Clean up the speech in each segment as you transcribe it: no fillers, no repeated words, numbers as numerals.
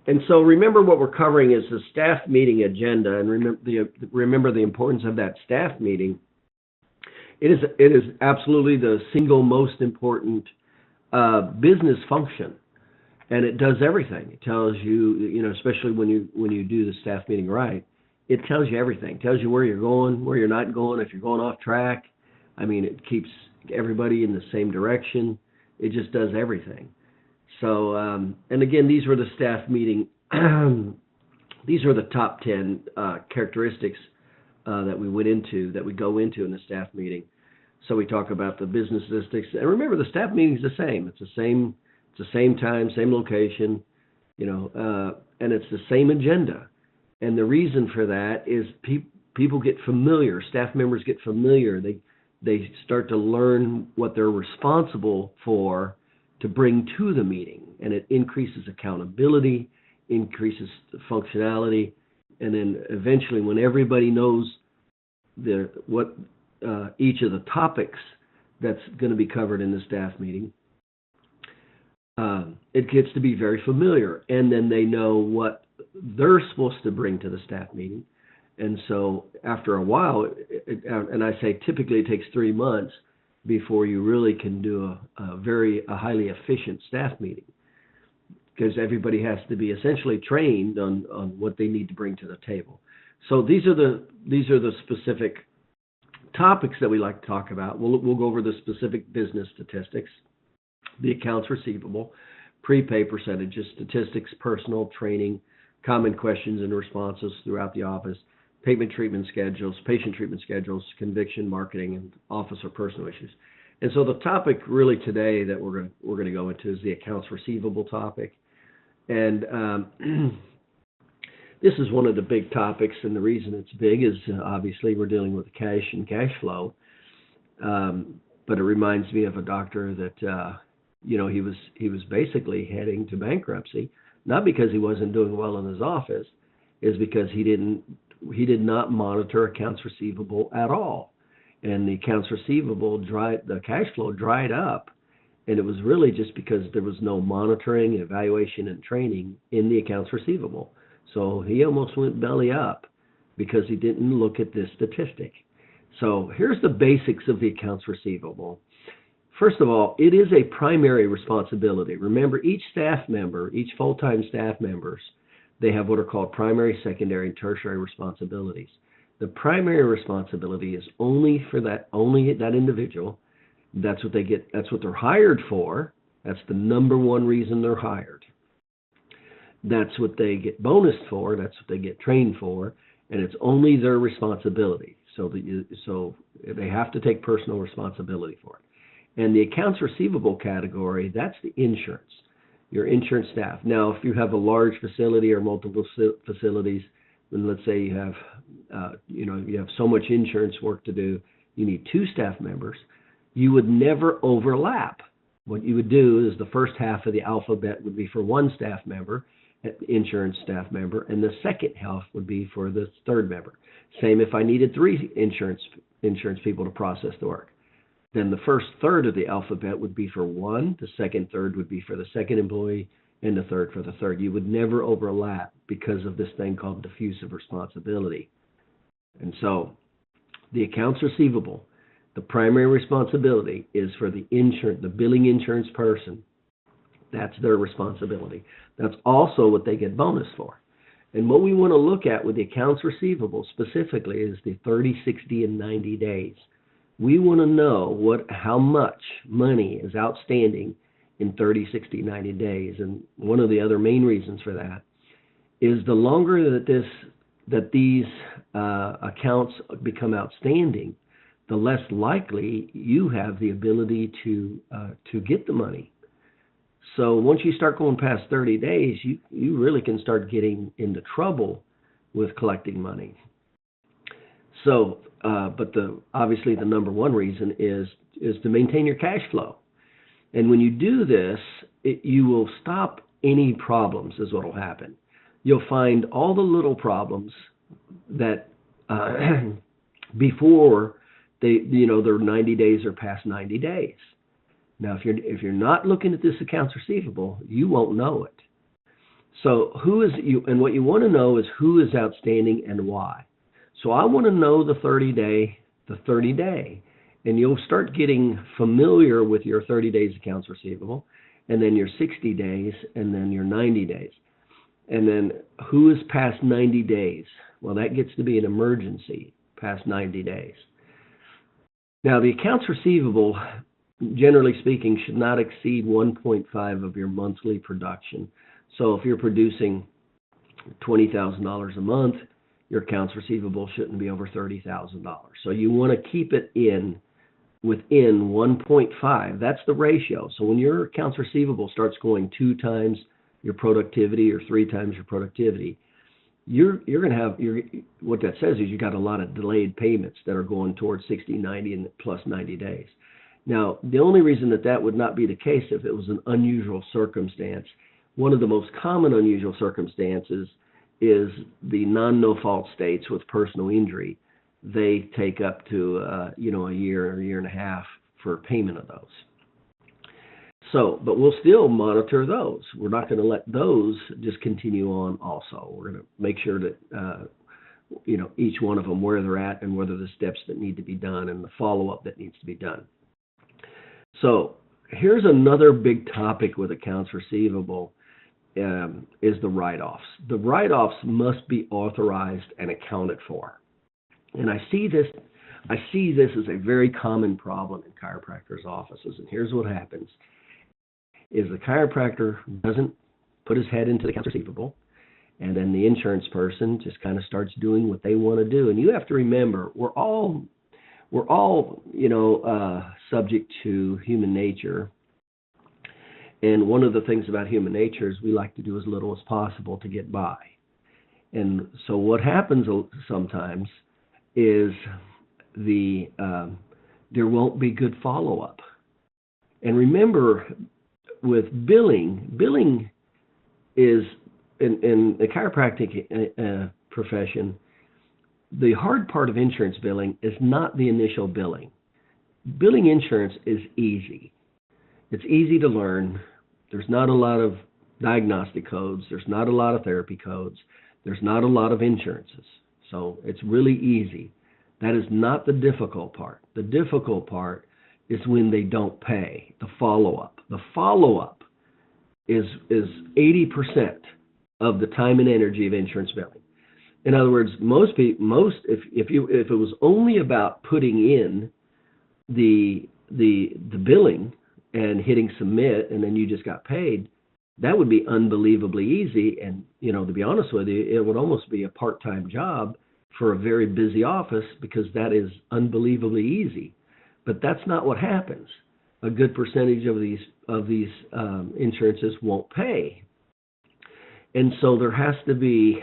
And so remember what we're covering is the staff meeting agenda, and remember the importance of that staff meeting. It is absolutely the single most important business function, and it does everything. It tells you, especially when you do the staff meeting right, it tells you everything. It tells you where you're going, where you're not going, if you're going off track. I mean, it keeps everybody in the same direction. It just does everything. So, and again, these were the staff meeting. These are the top 10 characteristics that we go into in the staff meeting. So we talk about the business statistics, and remember, the staff meeting is the same. It's the same time, same location, and it's the same agenda. And the reason for that is people get familiar. Staff members get familiar. They start to learn what they're responsible for to bring to the meeting, and it increases accountability, increases the functionality, and then eventually, when everybody knows what each of the topics that's going to be covered in the staff meeting, it gets to be very familiar, and then they know what they're supposed to bring to the staff meeting. And so after a while, and I say typically it takes 3 months before you really can do a highly efficient staff meeting, because everybody has to be essentially trained on what they need to bring to the table. So these are the specific topics that we like to talk about. We'll go over the specific business statistics, the accounts receivable, prepay percentages, statistics, personal training, common questions and responses throughout the office, patient treatment schedules, conviction, marketing, and office or personal issues. And so the topic really today that we're going to go into is the accounts receivable topic. And this is one of the big topics, and the reason it's big is obviously we're dealing with cash and cash flow. But it reminds me of a doctor that he was basically heading to bankruptcy, not because he wasn't doing well in his office, is because he did not monitor accounts receivable at all. And the accounts receivable the cash flow dried up. And it was really just because there was no monitoring, evaluation, and training in the accounts receivable. So he almost went belly up because he didn't look at this statistic. So here's the basics of the accounts receivable. First of all, it is a primary responsibility. Remember, each full-time staff members, they have what are called primary, secondary, and tertiary responsibilities. The primary responsibility is only that individual. That's what they get. That's what they're hired for. That's the number one reason they're hired. That's what they get bonused for. That's what they get trained for, and it's only their responsibility. So they have to take personal responsibility for it. And the accounts receivable category, that's the insurance, your insurance staff. Now, if you have a large facility or multiple facilities, then let's say you have so much insurance work to do, you need 2 staff members. You would never overlap. What you would do is the first half of the alphabet would be for 1 staff member, insurance staff member, and the second half would be for the 3rd member. Same if I needed 3 insurance people to process the work. Then the first third of the alphabet would be for 1, the second third would be for the second employee, and the third for the third. You would never overlap because of this thing called diffusive responsibility. And so the accounts receivable, the primary responsibility is for the billing insurance person. That's their responsibility. That's also what they get bonus for. And what we want to look at with the accounts receivable specifically is the 30, 60, and 90 days. We want to know how much money is outstanding in 30, 60, 90 days. And one of the other main reasons for that is the longer that these accounts become outstanding, the less likely you have the ability to get the money. So once you start going past 30 days, you really can start getting into trouble with collecting money. So, but obviously the number one reason is to maintain your cash flow. And when you do this, you will stop any problems is what will happen. You'll find all the little problems that before their 90 days are past 90 days. Now, if you're not looking at this accounts receivable, you won't know it. So who is you, and what you want to know is who is outstanding and why. So I want to know the 30 day, and you'll start getting familiar with your 30 days accounts receivable, and then your 60 days, and then your 90 days. And then who is past 90 days? Well, that gets to be an emergency past 90 days. Now, the accounts receivable, generally speaking, should not exceed 1.5 of your monthly production. So if you're producing $20,000 a month, your accounts receivable shouldn't be over $30,000. So you want to keep it within 1.5. That's the ratio. So when your accounts receivable starts going 2 times your productivity or 3 times your productivity, you're going to have, what that says is you got a lot of delayed payments that are going towards 60, 90, and plus 90 days. Now, the only reason that would not be the case if it was an unusual circumstance. One of the most common unusual circumstances is the no-fault states with personal injury. They take up to a year or a year and a half for payment of those. So, but we'll still monitor those. We're not going to let those just continue on also. We're going to make sure that, each one of them, where they're at and whether the steps that need to be done and the follow-up that needs to be done. So here's another big topic with accounts receivable is the write-offs. The write-offs must be authorized and accounted for. And I see this as a very common problem in chiropractors' offices. And here's what happens. Is the chiropractor doesn't put his head into the accounts receivable, and then the insurance person just kind of starts doing what they want to do. And you have to remember, we're all subject to human nature. And one of the things about human nature is we like to do as little as possible to get by. And so what happens sometimes is there won't be good follow-up. And remember, with billing is in the chiropractic profession, the hard part of insurance billing is not the initial billing. Billing insurance is easy. It's easy to learn. There's not a lot of diagnostic codes. There's not a lot of therapy codes. There's not a lot of insurances. So it's really easy. That is not the difficult part. The difficult part is when they don't pay, the follow-up. The follow-up is 80% of the time and energy of insurance billing. In other words, if it was only about putting in the billing and hitting submit and then you just got paid, that would be unbelievably easy. And to be honest with you, it would almost be a part-time job for a very busy office because that is unbelievably easy. But that's not what happens. A good percentage of these insurances won't pay, and so there has to be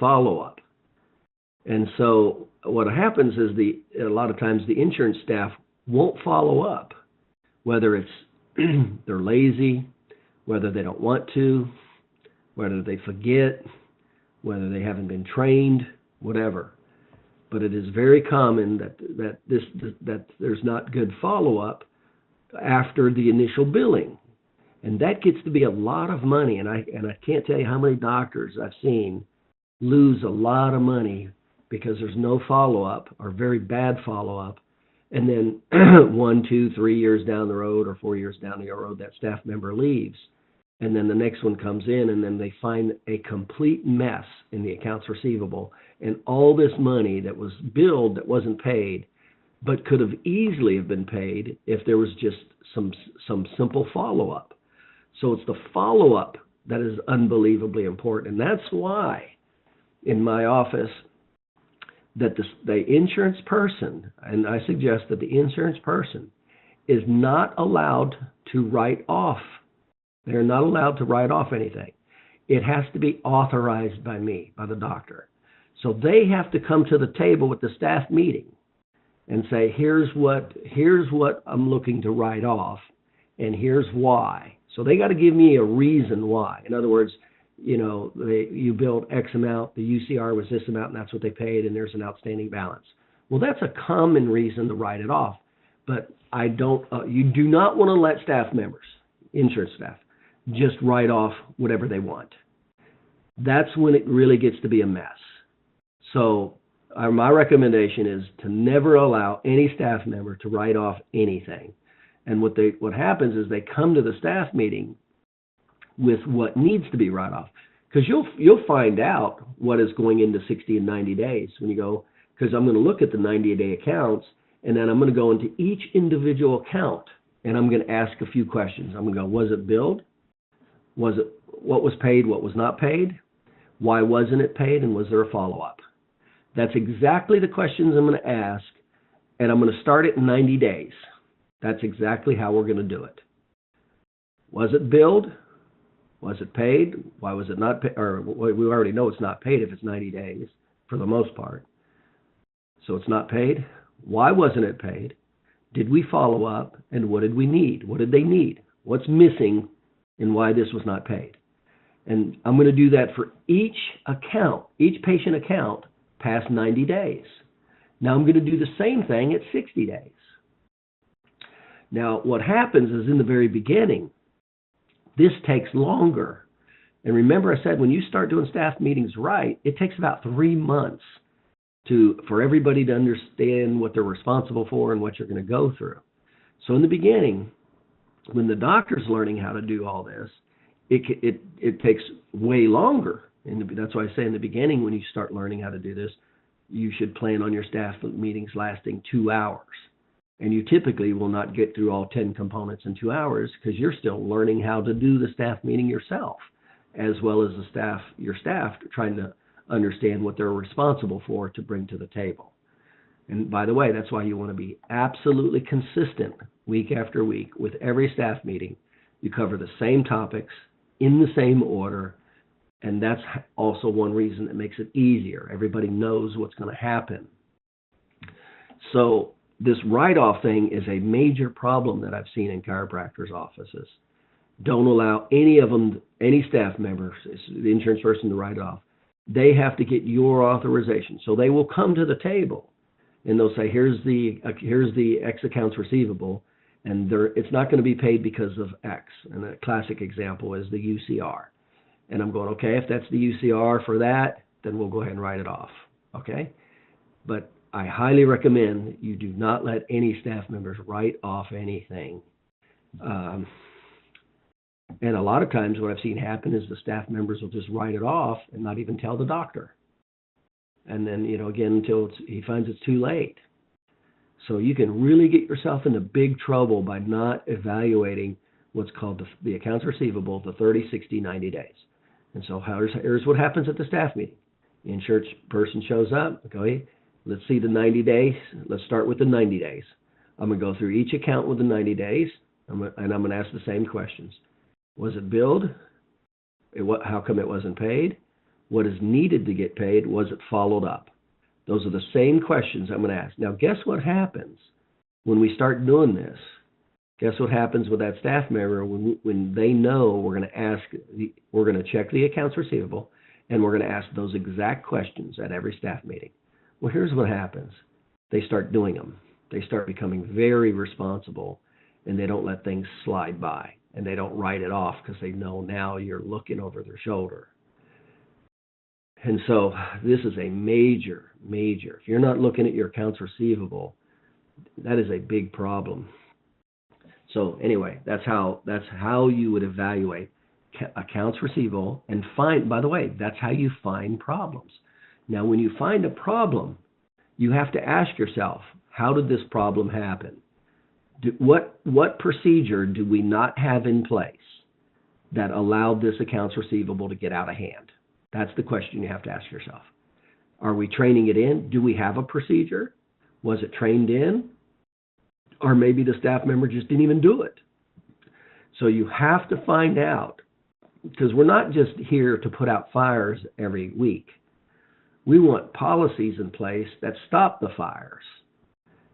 follow-up. And so what happens is a lot of times the insurance staff won't follow up, whether it's they're lazy, whether they don't want to, whether they forget, whether they haven't been trained, whatever. But it is very common that there's not good follow-up after the initial billing, and that gets to be a lot of money. And I can't tell you how many doctors I've seen lose a lot of money because there's no follow-up or very bad follow-up, and then 1, 2, 3 years down the road or 4 years down the road, that staff member leaves, and then the next one comes in, and then they find a complete mess in the accounts receivable. And all this money that was billed that wasn't paid, but could have easily have been paid if there was just some simple follow-up. So it's the follow-up that is unbelievably important. And that's why in my office that the insurance person, and I suggest that the insurance person is not allowed to write off. They're not allowed to write off anything. It has to be authorized by me, by the doctor. So they have to come to the table with the staff meeting and say, here's what I'm looking to write off, and here's why. So they got to give me a reason why. In other words, you billed X amount, the UCR was this amount, and that's what they paid, and there's an outstanding balance. Well, that's a common reason to write it off. But you do not want to let staff members, insurance staff, just write off whatever they want. That's when it really gets to be a mess. So my recommendation is to never allow any staff member to write off anything. And what happens is they come to the staff meeting with what needs to be write off. Because you'll find out what is going into 60 and 90 days when you go, because I'm going to look at the 90-day accounts, and then I'm going to go into each individual account, and I'm going to ask a few questions. I'm going to go, was it billed? What was paid? What was not paid? Why wasn't it paid? And was there a follow-up? That's exactly the questions I'm going to ask, and I'm going to start it in 90 days. That's exactly how we're going to do it. Was it billed? Was it paid? Why was it not paid? Or we already know it's not paid if it's 90 days for the most part. So it's not paid. Why wasn't it paid? Did we follow up? And what did we need? What did they need? What's missing and why this was not paid? And I'm going to do that for each account, each patient account past 90 days. Now I'm going to do the same thing at 60 days. Now what happens is in the very beginning, this takes longer. And remember I said when you start doing staff meetings right, it takes about 3 months for everybody to understand what they're responsible for and what you're going to go through. So in the beginning, when the doctor's learning how to do all this, it takes way longer. And that's why I say in the beginning, when you start learning how to do this, you should plan on your staff meetings lasting 2 hours. And you typically will not get through all 10 components in 2 hours because you're still learning how to do the staff meeting yourself, as well as your staff trying to understand what they're responsible for to bring to the table. And by the way, that's why you want to be absolutely consistent week after week with every staff meeting. You cover the same topics in the same order, and that's also one reason that makes it easier. Everybody knows what's going to happen. So this write-off thing is a major problem that I've seen in chiropractors' offices. Don't allow any staff members, the insurance person, to write off. They have to get your authorization. So they will come to the table and they'll say, here's the X accounts receivable, and it's not going to be paid because of X. And a classic example is the UCR. And I'm going, okay, if that's the UCR for that, then we'll go ahead and write it off. Okay? But I highly recommend you do not let any staff members write off anything. And a lot of times what I've seen happen is the staff members will just write it off and not even tell the doctor. And then, again, until he finds it's too late. So you can really get yourself into big trouble by not evaluating what's called the accounts receivable, the 30, 60, 90 days. And so here's what happens at the staff meeting. The insurance person shows up. Okay, let's see the 90 days. Let's start with the 90 days. I'm going to go through each account with the 90 days, and I'm going to ask the same questions. Was it billed? How come it wasn't paid? What is needed to get paid? Was it followed up? Those are the same questions I'm going to ask. Now, guess what happens when we start doing this? Guess what happens with that staff member when they know we're going to check the accounts receivable, and we're going to ask those exact questions at every staff meeting. Well, here's what happens. They start doing them. They start becoming very responsible, and they don't let things slide by. And they don't write it off because they know now you're looking over their shoulder. And so this is a major. If you're not looking at your accounts receivable, that is a big problem. So anyway, that's how you would evaluate accounts receivable and by the way, that's how you find problems. Now, when you find a problem, you have to ask yourself, how did this problem happen? What procedure do we not have in place that allowed this accounts receivable to get out of hand? That's the question you have to ask yourself. Are we training it in? Do we have a procedure? Was it trained in? Or maybe the staff member just didn't even do it. So you have to find out, because we're not just here to put out fires every week. We want policies in place that stop the fires.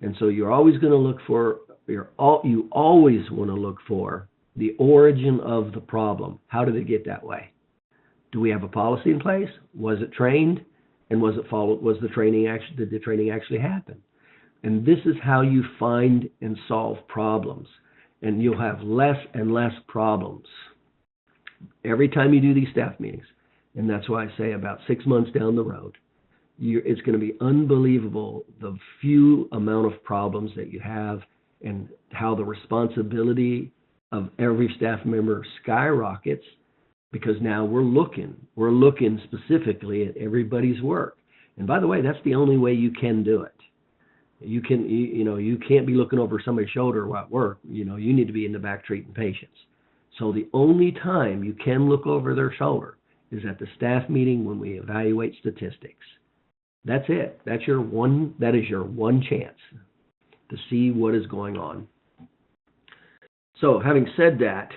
And so you're always going to look for you always want to look for the origin of the problem. How did it get that way? Do we have a policy in place? Was it trained? And was it followed? Did the training actually happen? And this is how you find and solve problems. And you'll have less and less problems every time you do these staff meetings, and that's why I say about 6 months down the road, it's going to be unbelievable the few amount of problems that you have and how the responsibility of every staff member skyrockets, because now we're looking specifically at everybody's work. And by the way, that's the only way you can do it. You can't be looking over somebody's shoulder while at work. You need to be in the back treating patients. So the only time you can look over their shoulder is at the staff meeting when we evaluate statistics. That's it. That is your one chance to see what is going on. So having said that,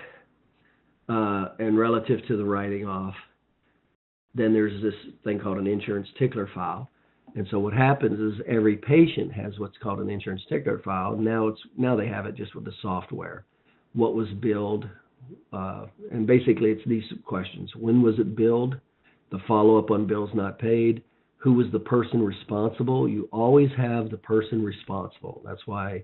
and relative to the writing off, then there's this thing called an insurance tickler file. And so what happens is every patient has what's called an insurance tickler file. Now they have it just with the software. What was billed? And basically it's these questions. When was it billed? The follow-up on bills not paid. Who was the person responsible? You always have the person responsible. That's why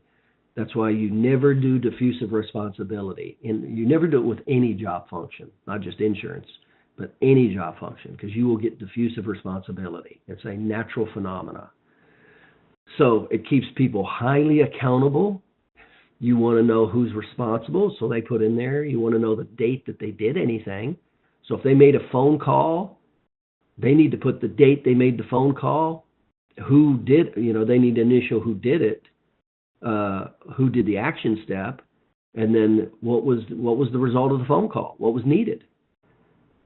you never do diffusive responsibility. And you never do it with any job function, not just insurance, but any job function, because you will get diffusive responsibility. It's a natural phenomena. So it keeps people highly accountable. You want to know who's responsible, so they put in there. You want to know the date that they did anything. So if they made a phone call, they need to put the date they made the phone call, who did, they need to initial who did it, who did the action step, and then what was the result of the phone call, what was needed,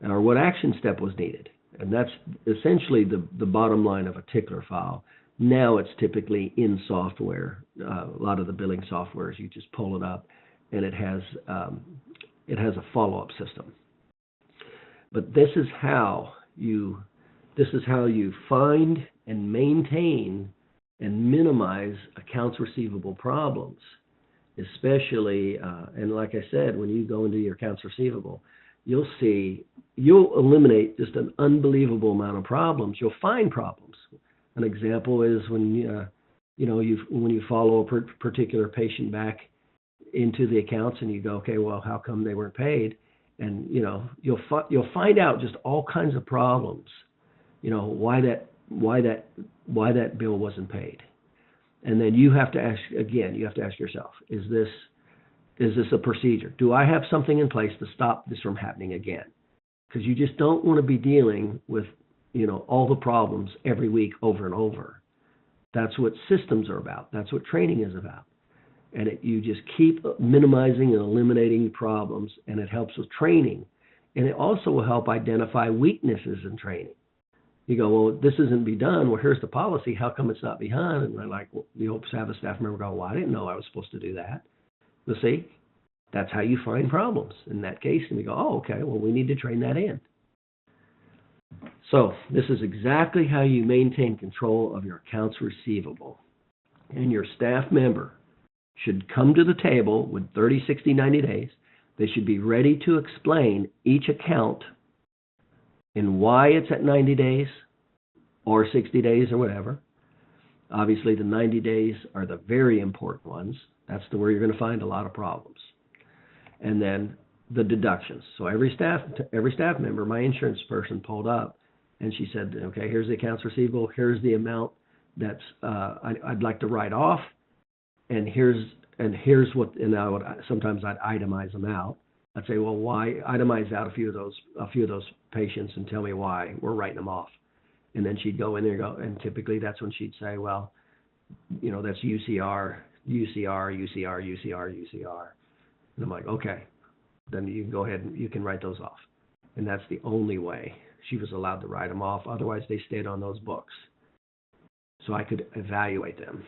or what action step was needed. And that's essentially the bottom line of a tickler file. Now it's typically in software. A lot of the billing softwares, you just pull it up, and it has a follow-up system. But this is how you find and maintain and minimize accounts receivable problems, especially, and like I said, when you go into your accounts receivable, you'll eliminate just an unbelievable amount of problems. You'll find problems. An example is when you follow a particular patient back into the accounts and you go, okay, well, how come they weren't paid? And you'll find out just all kinds of problems. Why that bill wasn't paid. And then you have to ask yourself, is this a procedure? Do I have something in place to stop this from happening again? Because you just don't want to be dealing with, all the problems every week over and over. That's what systems are about. That's what training is about. And you just keep minimizing and eliminating problems, and it helps with training. And it also will help identify weaknesses in training. You go, well, this isn't be done. Well, here's the policy. How come it's not be done? And I'm like, well, you have a staff member go, well, I didn't know I was supposed to do that. You see, that's how you find problems in that case. And we go, oh, okay, well, we need to train that in. So this is exactly how you maintain control of your accounts receivable. And your staff member should come to the table with 30, 60, 90 days. They should be ready to explain each account and why it's at 90 days or 60 days or whatever. Obviously, the 90 days are the very important ones. That's where you're going to find a lot of problems. And then the deductions. So every staff member, my insurance person pulled up, and she said, okay, here's the accounts receivable. Here's the amount that's I'd like to write off, and here's what. And sometimes I'd itemize them out. I'd say, well, why itemize out a few of those patients and tell me why we're writing them off. And then she'd go in there and typically that's when she'd say, well, that's UCR. And I'm like, okay, then you can go ahead and you can write those off. And that's the only way she was allowed to write them off. Otherwise, they stayed on those books. So I could evaluate them.